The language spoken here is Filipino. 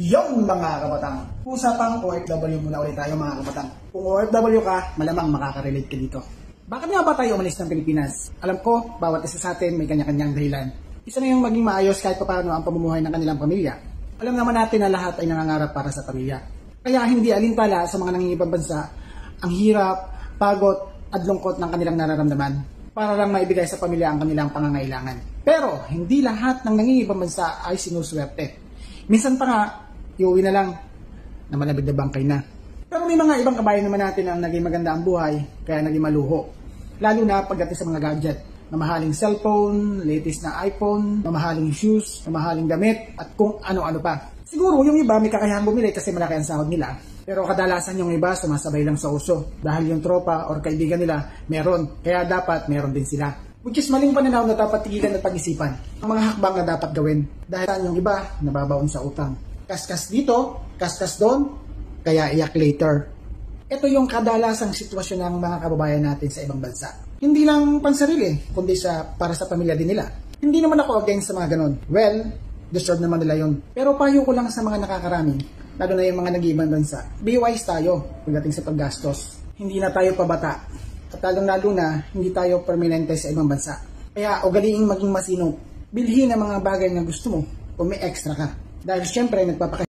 Yung mga kabatang, usapang OFW muna ulit tayo mga kabatang. Kung OFW ka, malamang makaka-relate ka dito. Bakit nga ba tayo umalis ng Pilipinas? Alam ko, bawat isa sa atin may kanya-kanyang dahilan. Isa na yung maging maayos kahit paano ang pamumuhay ng kanilang pamilya. Alam naman natin na lahat ay nangangarap para sa pamilya. Kaya hindi alintala sa mga nangingibang bansa ang hirap, pagod at lungkot ng kanilang nararamdaman para lang maibigay sa pamilya ang kanilang pangangailangan. Pero hindi lahat ng nangingibang bansa ay sinuswerte. Minsan pa nga, iuwi na lang na malabig na bangkay na. Pero may mga ibang kabayan naman natin ang naging maganda ang buhay, kaya naging maluho. Lalo na pagdating sa mga gadget. Mamahaling cellphone, latest na iPhone, mamahaling shoes, mamahaling damit, at kung ano-ano pa. Siguro yung iba may kakayahang bumili kasi malaki ang sahod nila. Pero kadalasan yung iba sumasabay lang sa uso. Dahil yung tropa or kaibigan nila meron, kaya dapat meron din sila. Which is maling pananaw na dapat tigilan at pag-isipan. Ang mga hakbang na dapat gawin. Dahil yung iba nababaon sa utang. Kaskas dito, kaskas doon, kaya iyak later. Ito yung kadalasang sitwasyon ng mga kababayan natin sa ibang bansa. Hindi lang pansarili, kundi para sa pamilya din nila. Hindi naman ako against sa mga ganon. Well, deserve naman nila yun. Pero payo ko lang sa mga nakakarami, lalo na yung mga nag-iibang bansa. Be wise tayo pagdating sa paggastos. Hindi na tayo pabata. At lalong-lalo na, hindi tayo permanente sa ibang bansa. Kaya ugaliing maging masinop. Bilhin ang mga bagay na gusto mo kung may extra ka. Dahil syempre,